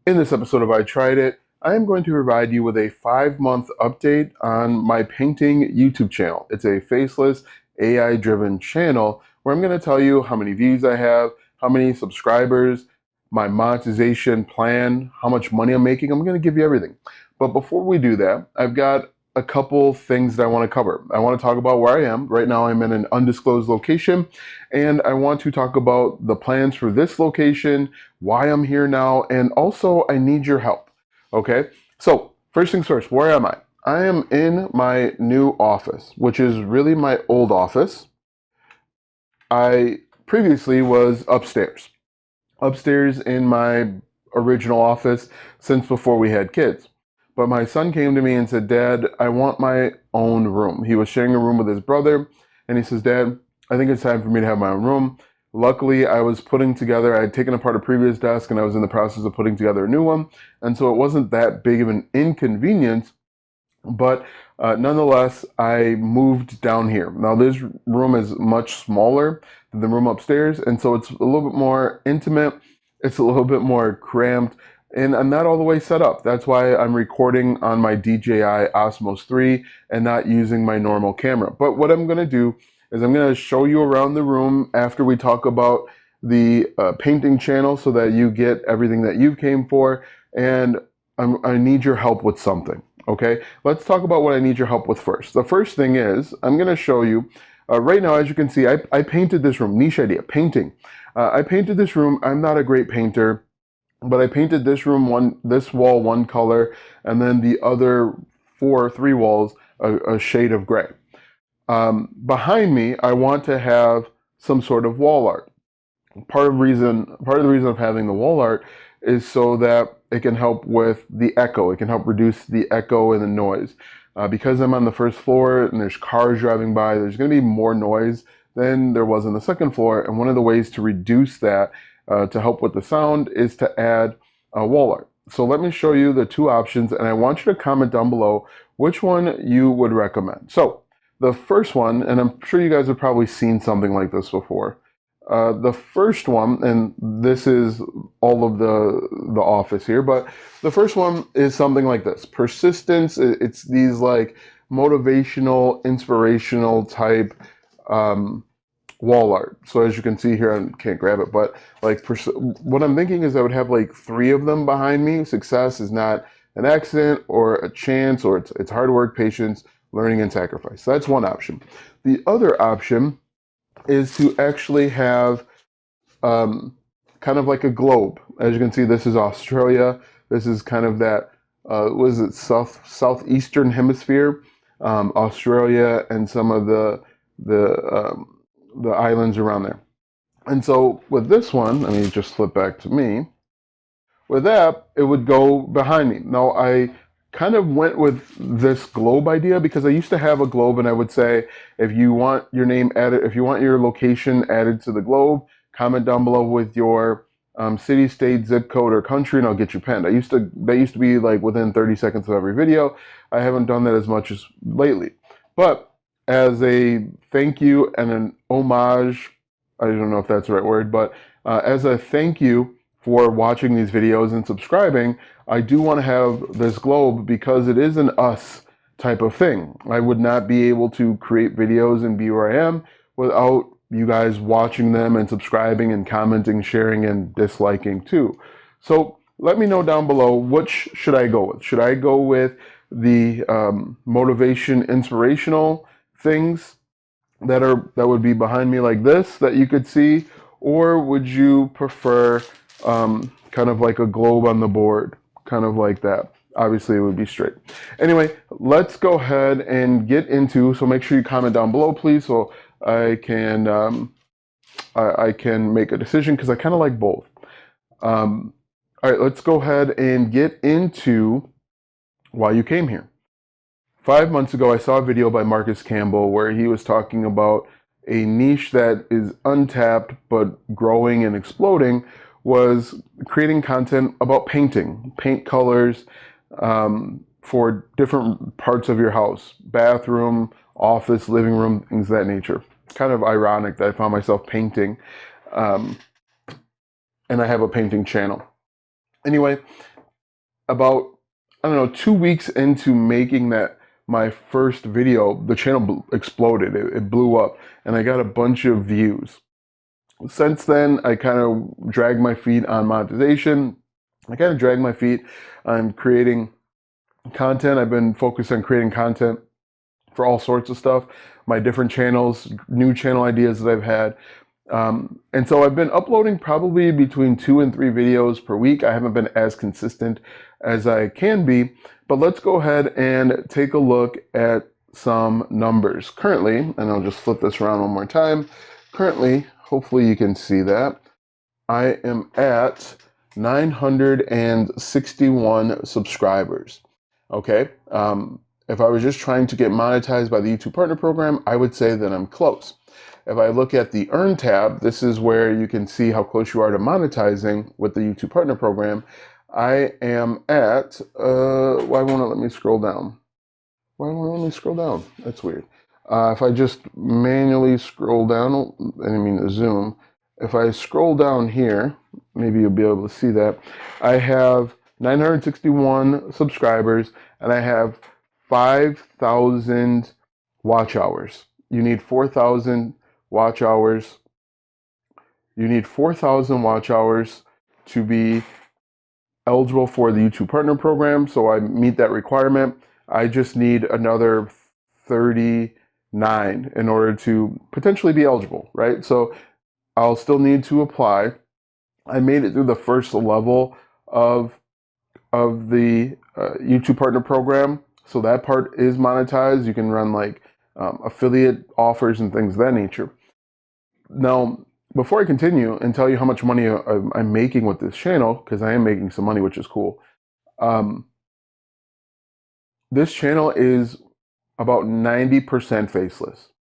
In this episode of I Tried It, I am going to provide you with a 5-month update on my painting YouTube channel. It's a faceless, AI-driven channel where I'm going to tell you how many views I have, how many subscribers, my monetization plan, how much money I'm making. I'm going to give you everything. But before we do that, I've got a couple things that I want to cover. I want to talk about where I am. Right now I'm in an undisclosed location, and I want to talk about the plans for this location, why I'm here now, and also I need your help. Okay, so first things first, where am I? I am in my new office, which is really my old office. I previously was upstairs in my original office since before we had kids. But my son came to me and said, Dad, I want my own room. He was sharing a room with his brother, and he says, Dad, I think it's time for me to have my own room. Luckily, I had taken apart a previous desk and I was in the process of putting together a new one. And so it wasn't that big of an inconvenience, but nonetheless, I moved down here. Now, this room is much smaller than the room upstairs, and so it's a little bit more intimate. It's a little bit more cramped, and I'm not all the way set up. That's why I'm recording on my DJI Osmos 3 and not using my normal camera. But what I'm going to do is I'm going to show you around the room after we talk about the painting channel so that you get everything that you came for, and I need your help with something. Okay, let's talk about what I need your help with first. The first thing is I'm going to show you right now. As you can see, I painted this room. Niche idea, painting. I painted this room. I'm not a great painter, but I painted this wall one color, and then the other three walls a shade of gray. Behind me, I want to have some sort of wall art. Part of the reason of having the wall art is so that it can help with the echo. It can help reduce the echo and the noise. Because I'm on the first floor and there's cars driving by, there's going to be more noise than there was on the second floor. And one of the ways to reduce that, to help with the sound, is to add wall art. So let me show you the two options, and I want you to comment down below which one you would recommend. So the first one, and I'm sure you guys have probably seen something like this before. The first one, and this is all of the office here, but the first one is something like this. Persistence, it's these like motivational, inspirational type wall art. So as you can see here, I can't grab it, but like what I'm thinking is I would have like 3 of them behind me. Success is not an accident or a chance, or it's hard work, patience, learning, and sacrifice. So that's one option. The other option is to actually have kind of like a globe. As you can see, this is Australia. This is kind of that, was it southeastern hemisphere, Australia, and some of the islands around there. And so with this one, let me just flip back to me. With that, it would go behind me. Now, I kind of went with this globe idea because I used to have a globe, and I would say, if you want your name added, if you want your location added to the globe, comment down below with your city, state, zip code, or country, and I'll get you pinned. That used to be like within 30 seconds of every video. I haven't done that as much as lately. But as a thank you and an homage, I don't know if that's the right word, but as a thank you for watching these videos and subscribing, I do want to have this globe because it is an us type of thing. I would not be able to create videos and be where I am without you guys watching them and subscribing and commenting, sharing, and disliking too. So let me know down below, which should I go with? Should I go with the motivation, inspirational things that would be behind me like this that you could see, or would you prefer kind of like a globe on the board, kind of like that? Obviously, it would be straight. Anyway, let's go ahead and get into. So make sure you comment down below, please, so I can I can make a decision because I kind of like both. All right, let's go ahead and get into why you came here. 5 months ago, I saw a video by Marcus Campbell where he was talking about a niche that is untapped but growing and exploding, was creating content about painting, paint colors for different parts of your house, bathroom, office, living room, things of that nature. Kind of ironic that I found myself painting, and I have a painting channel. Anyway, about, I don't know, 2 weeks into making my first video, the channel exploded. It blew up, and I got a bunch of views. Since then, I kind of dragged my feet on monetization. I kind of dragged my feet on creating content. I've been focused on creating content for all sorts of stuff, my different channels, new channel ideas that I've had. And so I've been uploading probably between 2 and 3 videos per week. I haven't been as consistent as I can be, but let's go ahead and take a look at some numbers. Currently, and I'll just flip this around one more time. Currently, hopefully you can see that, I am at 961 subscribers. Okay. If I was just trying to get monetized by the YouTube Partner Program, I would say that I'm close. If I look at the Earn tab, this is where you can see how close you are to monetizing with the YouTube Partner Program. I am at, why won't it let me scroll down? Why won't it let me scroll down? That's weird. If I just manually scroll down, I didn't mean to zoom. If I scroll down here, maybe you'll be able to see that. I have 961 subscribers, and I have 5,000 watch hours. You need 4,000 watch hours. You need 4,000 watch hours to be eligible for the YouTube Partner Program, so I meet that requirement. I just need another 39 in order to potentially be eligible, right? So I'll still need to apply. I made it through the first level of the YouTube Partner Program, so that part is monetized. You can run like affiliate offers and things of that nature. Now, before I continue and tell you how much money I'm making with this channel, because I am making some money, which is cool. This channel is about 90% faceless.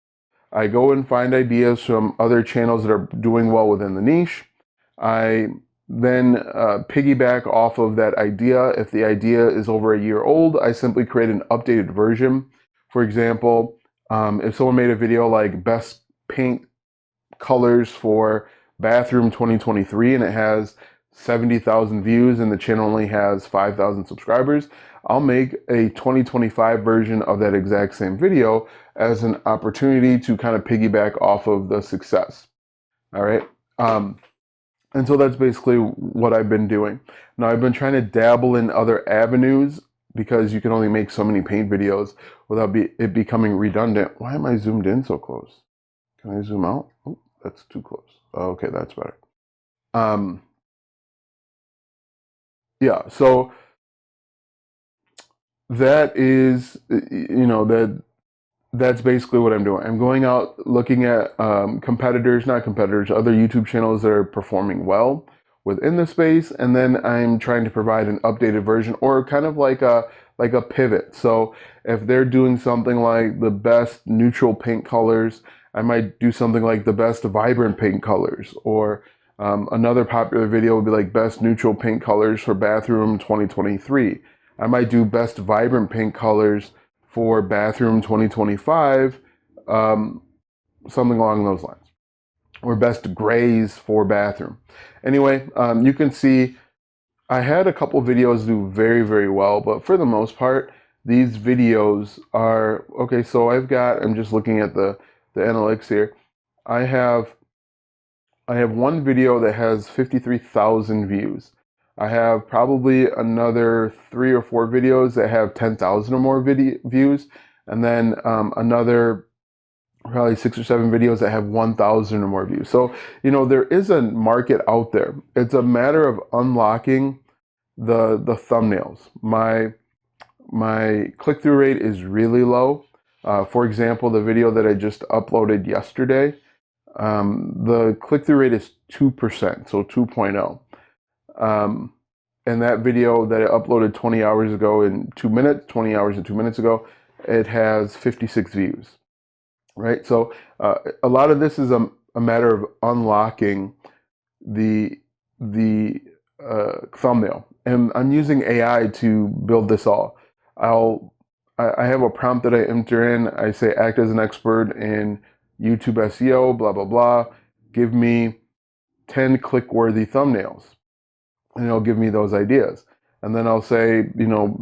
I go and find ideas from other channels that are doing well within the niche. I then piggyback off of that idea. If the idea is over a year old, I simply create an updated version. For example, if someone made a video like best paint colors for bathroom 2023 and it has 70,000 views and the channel only has 5,000 subscribers, I'll make a 2025 version of that exact same video as an opportunity to kind of piggyback off of the success. All right. And so that's basically what I've been doing. Now I've been trying to dabble in other avenues because you can only make so many paint videos without it becoming redundant. Why am I zoomed in so close? Can I zoom out? Oh, that's too close. Okay, that's better. Yeah, so that is, that's basically what I'm doing. I'm going out looking at not competitors, other YouTube channels that are performing well within the space, and then I'm trying to provide an updated version or kind of like a pivot. So if they're doing something like the best neutral paint colors, I might do something like the best vibrant paint colors, or another popular video would be like best neutral paint colors for bathroom 2023. I might do best vibrant paint colors for bathroom 2025, something along those lines, or best grays for bathroom. Anyway, you can see I had a couple videos do very, very well, but for the most part, these videos are, okay, so I'm just looking at the analytics here. I have one video that has 53,000 views. I have probably another 3 or 4 videos that have 10,000 or more views, and then another probably 6 or 7 videos that have 1,000 or more views. So, there is a market out there. It's a matter of unlocking the thumbnails. My click-through rate is really low. For example, the video that I just uploaded yesterday, the click-through rate is 2%, so 2.0. And that video that I uploaded 20 hours ago in 2 minutes, 20 hours and 2 minutes ago, it has 56 views, right? So a lot of this is a matter of unlocking the thumbnail. And I'm using AI to build this all. I have a prompt that I enter in. I say, act as an expert in YouTube SEO, blah, blah, blah. Give me 10 click-worthy thumbnails. And it'll give me those ideas. and then I'll say,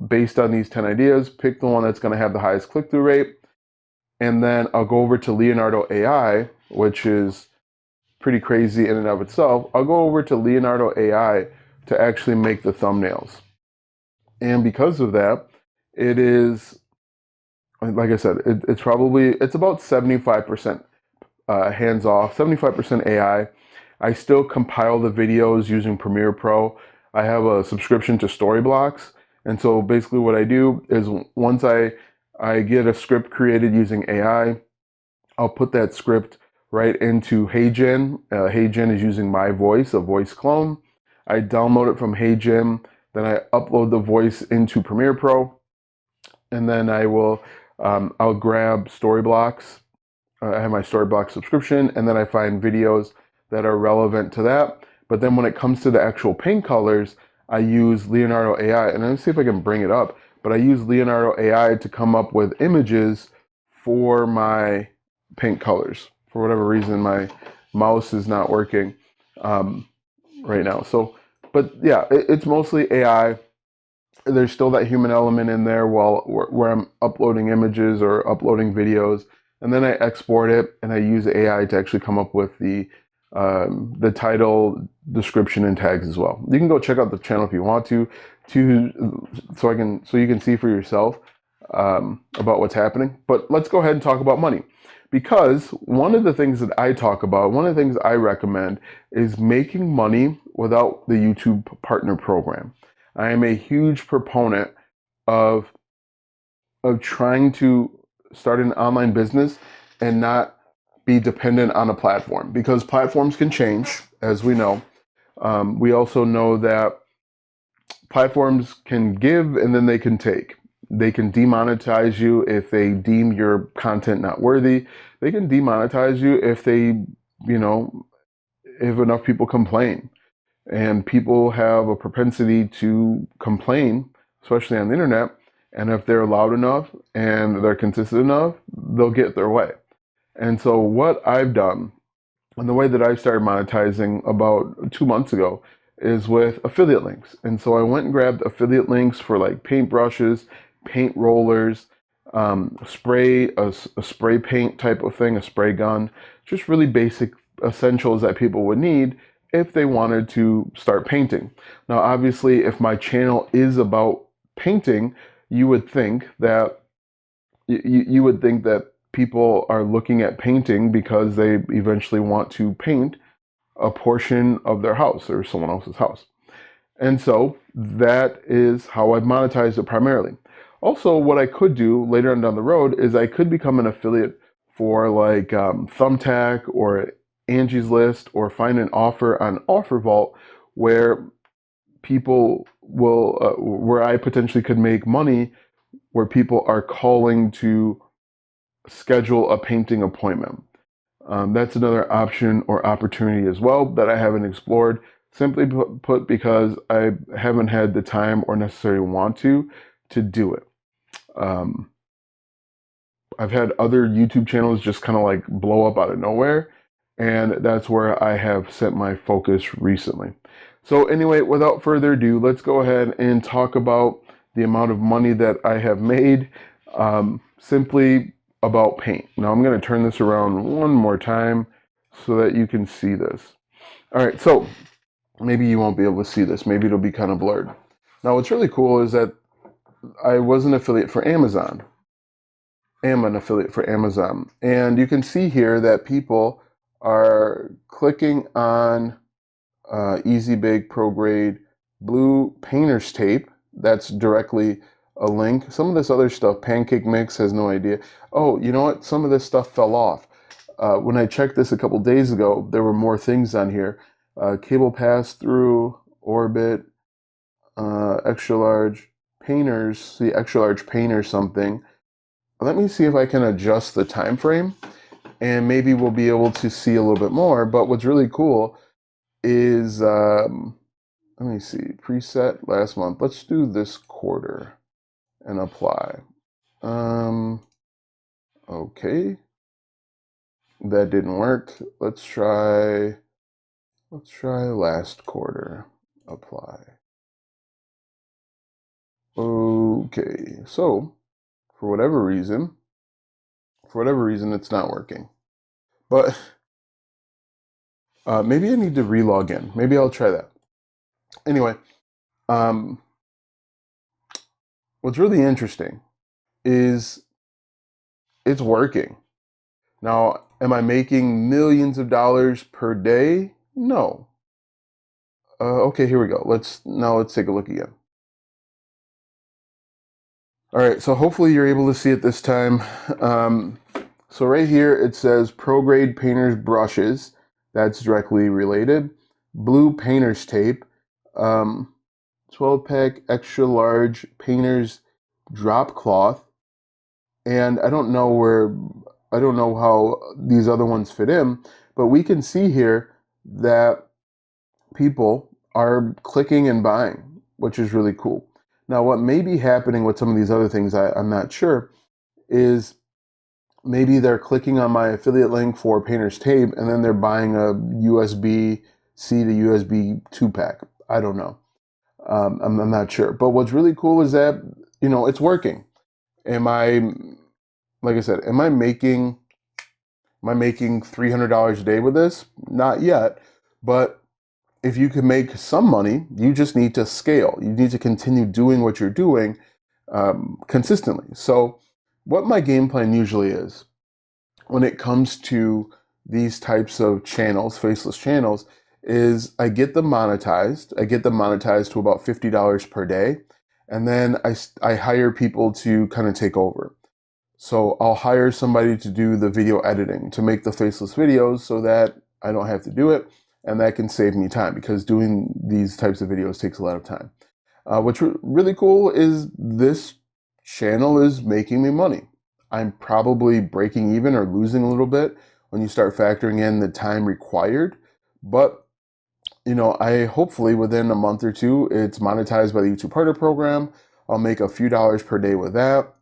based on these 10 ideas, pick the one that's going to have the highest click-through rate. And then I'll go over to Leonardo AI, which is pretty crazy in and of itself. I'll go over to Leonardo AI to actually make the thumbnails. And because of that, it is, like I said, it's about 75% hands off, 75% AI. I still compile the videos using Premiere Pro. I have a subscription to Storyblocks. And so basically what I do is once I get a script created using AI, I'll put that script right into HeyGen. HeyGen is using my voice, a voice clone. I download it from HeyGen, then I upload the voice into Premiere Pro, and then I'll grab Storyblocks. I have my Storyblocks subscription, and then I find videos that are relevant to that. But then when it comes to the actual paint colors, I use Leonardo AI, and let's see if I can bring it up. But I use Leonardo AI to come up with images for my paint colors. For whatever reason, my mouse is not working right now. So, but yeah, it's mostly AI. There's still that human element in there where I'm uploading images or uploading videos, and then I export it and I use AI to actually come up with the title, description, and tags as well. You can go check out the channel if you want so you can see for yourself about what's happening. But let's go ahead and talk about money. Because one of the things that I talk about, one of the things I recommend is making money without the YouTube Partner Program. I am a huge proponent of trying to start an online business and not be dependent on a platform, because platforms can change, as we know. We also know that platforms can give and then they can take. They can demonetize you if they deem your content not worthy. They can demonetize you if if enough people complain. And people have a propensity to complain, especially on the internet. And if they're loud enough and they're consistent enough, they'll get their way. And so what I've done, and the way that I started monetizing about 2 months ago, is with affiliate links. And so I went and grabbed affiliate links for like paint brushes, paint rollers, a spray paint type of thing, a spray gun, just really basic essentials that people would need if they wanted to start painting. Now, obviously, if my channel is about painting, you would think that you would think that people are looking at painting because they eventually want to paint a portion of their house or someone else's house. And so that is how I've monetized it primarily. Also, what I could do later on down the road is I could become an affiliate for like Thumbtack or Angie's List, or find an offer on Offer Vault where where I potentially could make money, where people are calling to schedule a painting appointment. That's another option or opportunity as well that I haven't explored, simply put because I haven't had the time or necessarily want to do it. Um, I've had other YouTube channels just kind of like blow up out of nowhere, and that's where I have set my focus recently. So anyway, without further ado, let's go ahead and talk about the amount of money that I have made simply about paint. Now I'm going to turn this around one more time so that you can see this. All right, so maybe you won't be able to see this. Maybe it'll be kind of blurred. Now what's really cool is that I was an affiliate for Amazon. Am an affiliate for Amazon. And you can see here that people are clicking on Easy Bake Pro Grade Blue Painter's Tape. That's directly a link. Some of this other stuff, Pancake Mix, has no idea. Oh, you know what? Some of this stuff fell off. When I checked this a couple days ago, there were more things on here. Cable Pass Through, Orbit, Extra Large Painters, see Extra Large Painter something. Let me see if I can adjust the time frame, and maybe we'll be able to see a little bit more. But what's really cool is, let me see, preset last month. Let's do this quarter and apply. Okay, that didn't work. Let's try last quarter, apply. Okay, so for whatever reason, it's not working. But maybe I need to relog in. Maybe I'll try that. Anyway, um, what's really interesting is it's working. Now, am I making millions of dollars per day? No. Okay, here we go. Let's take a look again. All right, so hopefully you're able to see it this time. So right here it says Pro Grade Painter's Brushes. That's directly related. Blue Painter's Tape. 12-pack extra large Painter's Drop Cloth. And I don't know how these other ones fit in, but we can see here that people are clicking and buying, which is really cool. Now, what may be happening with some of these other things, I'm not sure, is maybe they're clicking on my affiliate link for Painter's Tape and then they're buying a USB-C to USB 2-pack. I don't know. I'm not sure. But what's really cool is that, it's working. Like I said, am I making $300 a day with this? Not yet. But if you can make some money, you just need to scale. You need to continue doing what you're doing consistently. So what my game plan usually is when it comes to these types of channels, faceless channels, is I get them monetized. I get them monetized to about $50 per day. And then I hire people to kind of take over. So I'll hire somebody to do the video editing, to make the faceless videos so that I don't have to do it. And that can save me time because doing these types of videos takes a lot of time. What's really cool is this channel is making me money. I'm probably breaking even or losing a little bit when you start factoring in the time required. But, I hopefully within a month or two, it's monetized by the YouTube Partner Program. I'll make a few dollars per day with that.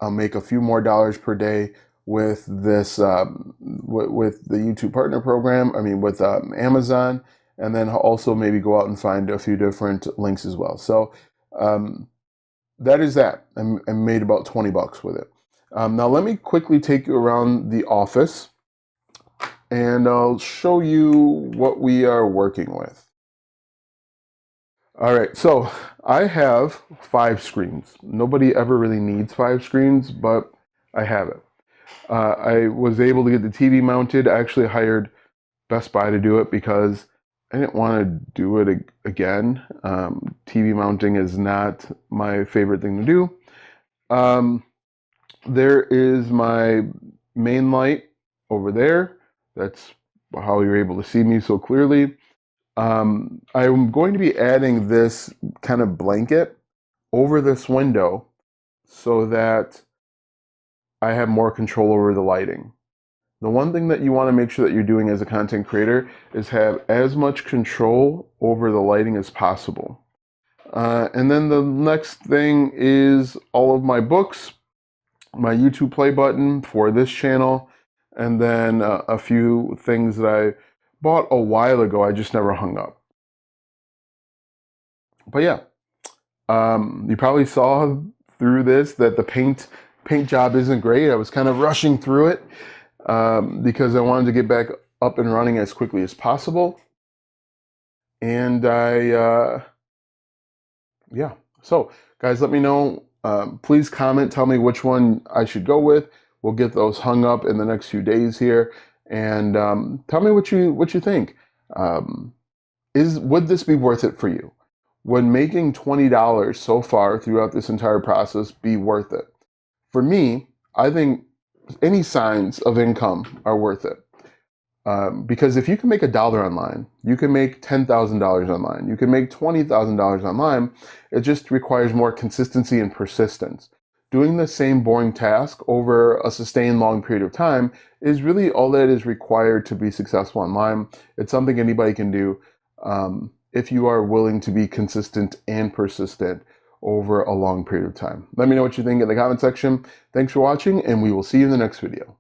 I'll make a few more dollars per day with this, with the YouTube Partner Program. I mean, with Amazon, and then also maybe go out and find a few different links as well. So that is that. I made about 20 bucks with it. Now let me quickly take you around the office and I'll show you what we are working with. All right, so I have 5 screens. Nobody ever really needs 5 screens, but I have it. I was able to get the TV mounted. I actually hired Best Buy to do it because I didn't want to do it again. TV mounting is not my favorite thing to do. There is my main light over there. That's how you're able to see me so clearly. I'm going to be adding this kind of blanket over this window so that I have more control over the lighting. The one thing that you want to make sure that you're doing as a content creator is have as much control over the lighting as possible. And then the next thing is all of my books, my YouTube play button for this channel, and then a few things that I bought a while ago. I just never hung up. But yeah, you probably saw through this that the paint job isn't great. I was kind of rushing through it because I wanted to get back up and running as quickly as possible. And yeah. So guys, let me know. Please comment, tell me which one I should go with. We'll get those hung up in the next few days here. And tell me what you think. Would this be worth it for you? Would making $20 so far throughout this entire process be worth it? For me, I think any signs of income are worth it. Because if you can make $1 online, you can make $10,000 online, you can make $20,000 online. It just requires more consistency and persistence. Doing the same boring task over a sustained long period of time is really all that is required to be successful online. It's something anybody can do if you are willing to be consistent and persistent over a long period of time. Let me know what you think in the comment section. Thanks for watching, and we will see you in the next video.